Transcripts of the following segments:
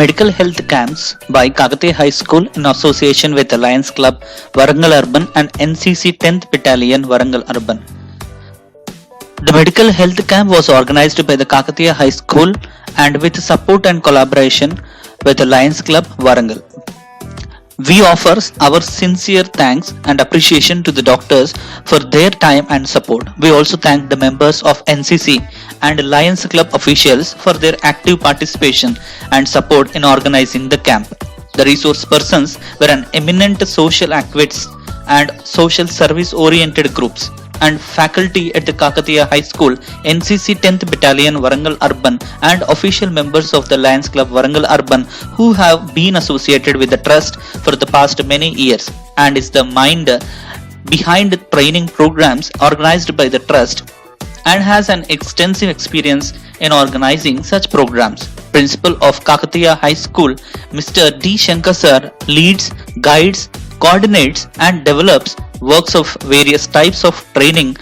Medical Health Camps by Kakatiya High School in association with the Lions Club, Warangal Urban and NCC 10th Battalion, Warangal Urban. The Medical Health Camp was organized by the Kakatiya High School and with support and collaboration with the Lions Club, Warangal. We offer our sincere thanks and appreciation to the doctors for their time and support. We also thank the members of NCC and Lions Club officials for their active participation and support in organizing the camp. The resource persons were an eminent social activists and social service oriented groups and faculty at the Kakatiya High School, NCC 10th Battalion, Warangal Urban and official members of the Lions Club, Warangal Urban who have been associated with the trust for the past many years and is the mind behind training programs organized by the trust and has an extensive experience in organizing such programs. Principal of Kakatiya High School, Mr.D.Shankar sir leads, guides, coordinates and develops works of various types of training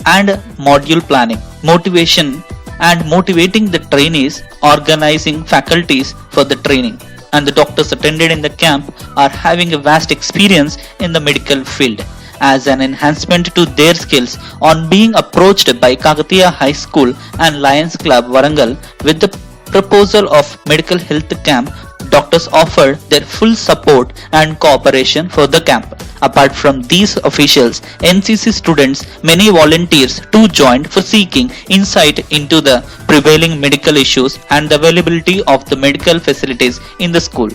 and module planning, motivation and motivating the trainees, organizing faculties for the training, and the doctors attended in the camp are having a vast experience in the medical field. As an enhancement to their skills on being approached by Kakatiya High School and Lions Club Warangal with the proposal of medical health camp, doctors offered their full support and cooperation for the camp. Apart from these officials, NCC students, many volunteers too joined for seeking insight into the prevailing medical issues and the availability of the medical facilities in the school.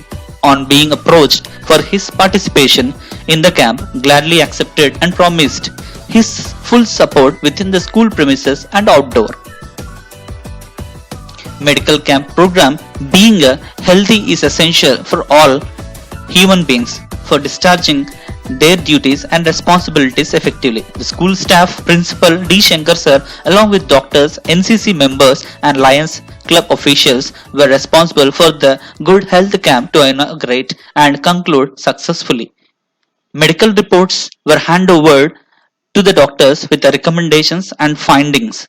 On being approached for his participation in the camp, gladly accepted and promised his full support within the school premises and outdoor. Medical camp program being healthy is essential for all human beings for discharging their duties and responsibilities effectively. The school staff, Principal D. Shankar sir, along with doctors, NCC members and Lions Club officials were responsible for the good health camp to inaugurate and conclude successfully. Medical reports were handed over to the doctors with the recommendations and findings.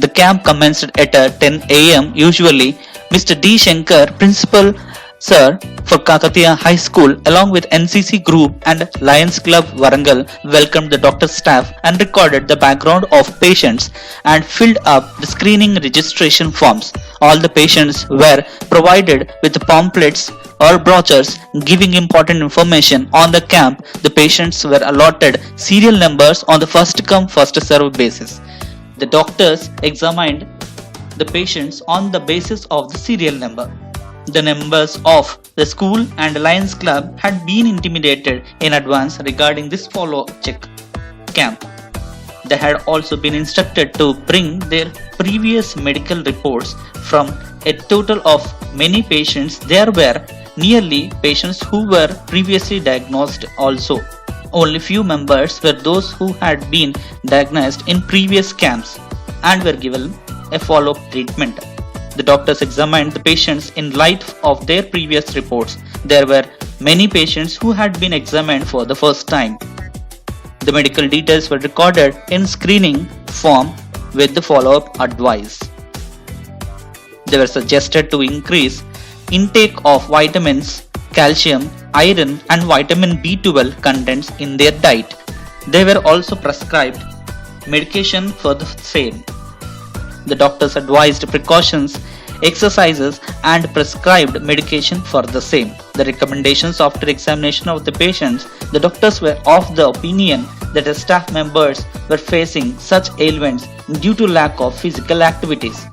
The camp commenced at 10 a.m. usually. Mr. D. Shankar, Principal Sir for Kakatiya High School along with NCC Group and Lions Club Warangal welcomed the doctor staff and recorded the background of patients and filled up the screening registration forms. All the patients were provided with pamphlets or brochures giving important information on the camp. The patients were allotted serial numbers on the first come first serve basis. The doctors examined the patients on the basis of the serial number. The members of the school and Lions Club had been intimidated in advance regarding this follow-up check camp. They had also been instructed to bring their previous medical reports. From a total of many patients, there were nearly patients who were previously diagnosed also. Only few members were those who had been diagnosed in previous camps and were given a follow-up treatment. The doctors examined the patients in light of their previous reports. There were many patients who had been examined for the first time. The medical details were recorded in screening form with the follow-up advice. They were suggested to increase intake of vitamins, calcium, iron and vitamin B12 contents in their diet. They were also prescribed medication for the same. The doctors advised precautions, exercises and prescribed medication for the same. The recommendations after examination of the patients, the doctors were of the opinion that the staff members were facing such ailments due to lack of physical activities.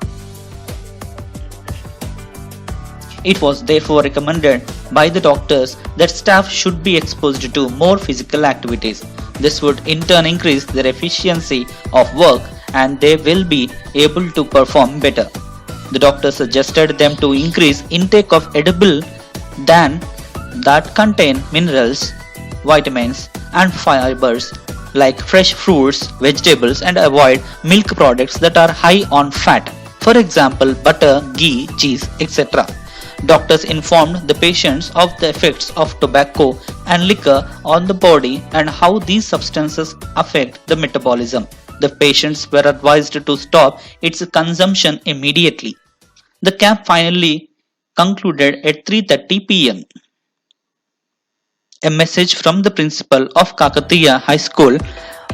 It was therefore recommended by the doctors that staff should be exposed to more physical activities. This would in turn increase their efficiency of work and they will be able to perform better. The doctor suggested them to increase intake of edible than that contain minerals, vitamins and fibers like fresh fruits, vegetables and avoid milk products that are high on fat. For example, butter, ghee, cheese, etc. Doctors informed the patients of the effects of tobacco and liquor on the body and how these substances affect the metabolism. The patients were advised to stop its consumption immediately. The camp finally concluded at 3:30 p.m. A message from the principal of Kakatiya High School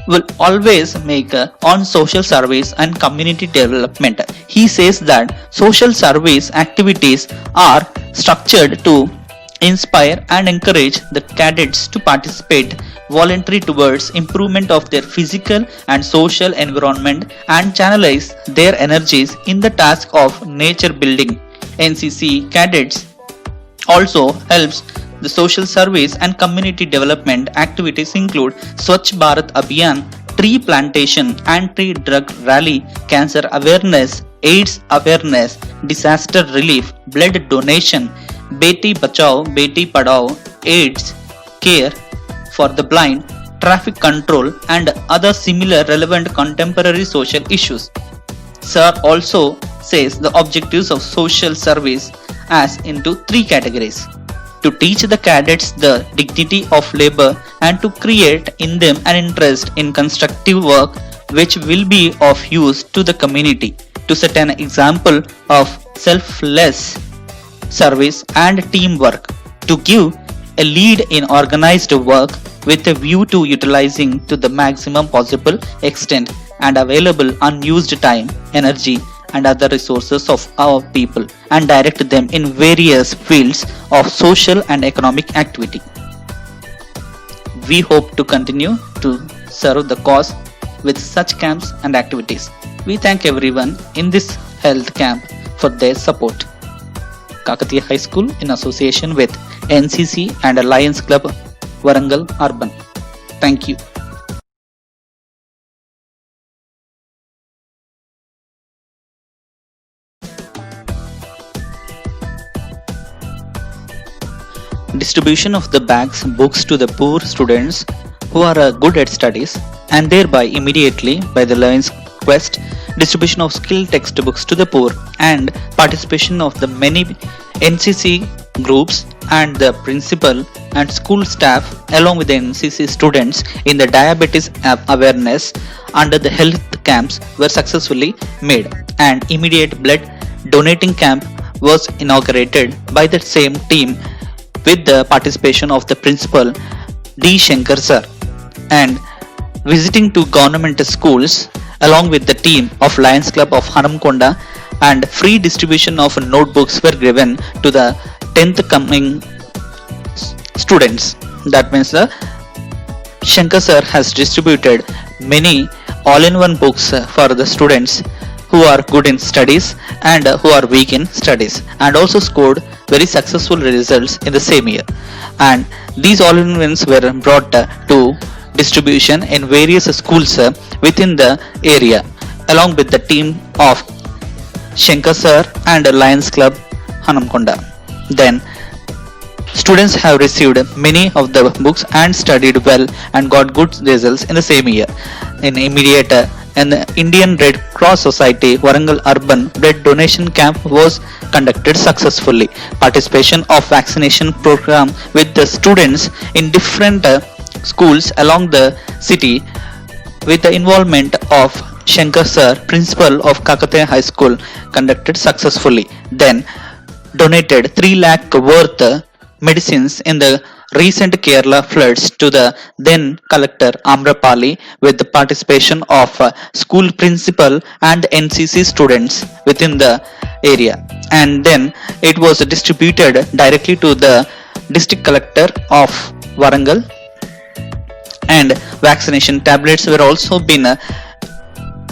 will always make on social service and community development. He says that social service activities are structured to inspire and encourage the cadets to participate voluntary towards improvement of their physical and social environment and channelize their energies in the task of nature building. NCC cadets also helps the social service and community development activities include Swachh Bharat Abhiyan, tree plantation, anti-drug rally, cancer awareness, AIDS awareness, disaster relief, blood donation, Beti Bachao, Beti Padhao, AIDS care for the blind, traffic control and other similar relevant contemporary social issues. Sir also says the objectives of social service as into three categories: to teach the cadets the dignity of labor and to create in them an interest in constructive work which will be of use to the community, to set an example of selfless service and teamwork, to give a lead in organized work with a view to utilizing to the maximum possible extent and available unused time, energy and other resources of our people and direct them in various fields of social and economic activity. We hope to continue to serve the cause with such camps and activities. We thank everyone in this health camp for their support. Kakatiya High School in association with NCC and Lions Club, Warangal Urban. Thank you. Distribution of the bags, books to the poor students who are good at studies and thereby immediately by the Lions Quest, distribution of skill textbooks to the poor and participation of the many NCC groups and the principal and school staff along with the NCC students in the diabetes awareness under the health camps were successfully made, and immediate blood donating camp was inaugurated by the same team with the participation of the principal D.Shankar sir, and visiting to government schools along with the team of Lions Club of Hanamkonda, and free distribution of notebooks were given to the 10th coming students. That means the Shankar sir has distributed many all-in-one books for the students who are good in studies and who are weak in studies, and also scored very successful results in the same year. And these all-in-ones were brought to distribution in various schools within the area along with the team of Shankar sir and Lions Club Hanamkonda. Then students have received many of the books and studied well and got good results in the same year. In immediate and the Indian Red Cross Society Warangal Urban Blood Donation Camp was conducted successfully. Participation of vaccination program with the students in different schools along the city with the involvement of Shankar sir, principal of Kakatiya High School, conducted successfully. Then donated 3 lakh worth medicines in the recent Kerala floods to the then collector Amrapali with the participation of school principal and NCC students within the area, and then it was distributed directly to the district collector of Warangal, and vaccination tablets were also been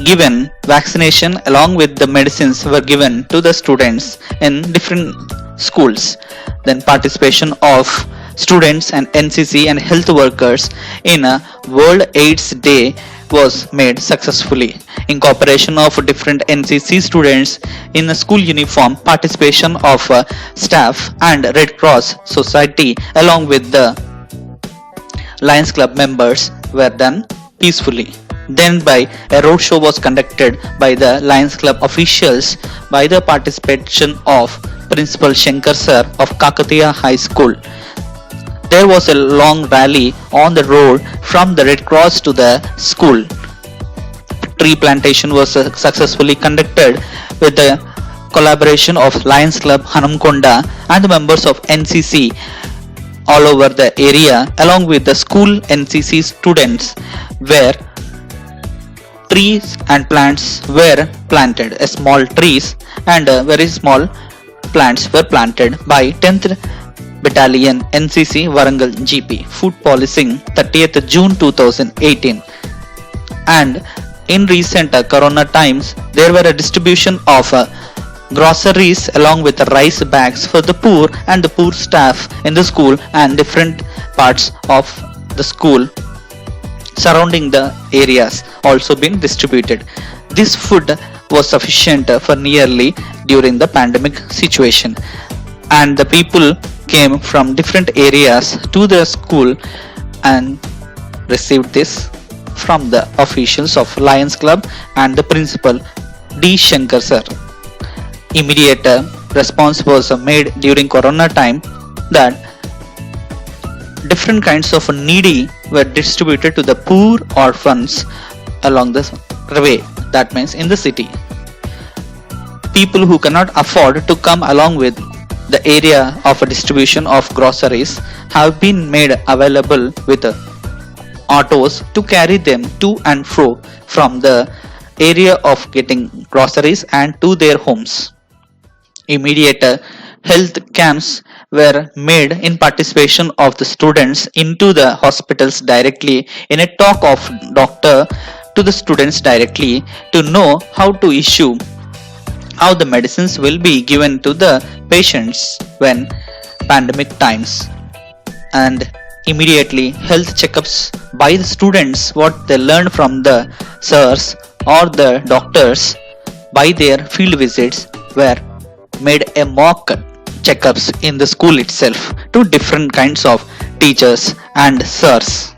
given. Vaccination along with the medicines were given to the students in different schools. Then participation of students and NCC and health workers in a World AIDS Day was made successfully. Incorporation of different NCC students in a school uniform, participation of staff and Red Cross Society along with the Lions Club members were done peacefully. Then by a roadshow was conducted by the Lions Club officials by the participation of Principal Shankar sir of Kakatiya High School. There was a long rally on the road from the Red Cross to the school. Tree plantation was successfully conducted with the collaboration of Lions Club Hanamkonda and the members of NCC all over the area along with the school NCC students where trees and plants were planted. Small trees and very small plants were planted by 10th Battalion NCC Warangal GP. Food policing 30th June 2018. And in recent corona times, there were a distribution of groceries along with rice bags for the poor and the poor staff in the school and different parts of the school surrounding the areas also being distributed. This food was sufficient for nearly during the pandemic situation, and the people came from different areas to the school and received this from the officials of Lions Club and the principal D.Shankar sir. Immediate response was made during corona time that different kinds of needy were distributed to the poor orphans along the way, that means in the city. People who cannot afford to come along with the area of a distribution of groceries have been made available with autos to carry them to and fro from the area of getting groceries and to their homes. Immediate health camps were made in participation of the students into the hospitals directly in a talk of doctor to the students directly to know how to issue how the medicines will be given to the patients when pandemic times, and immediately health checkups by the students what they learned from the sirs or the doctors by their field visits were made a mock checkups in the school itself to different kinds of teachers and sirs.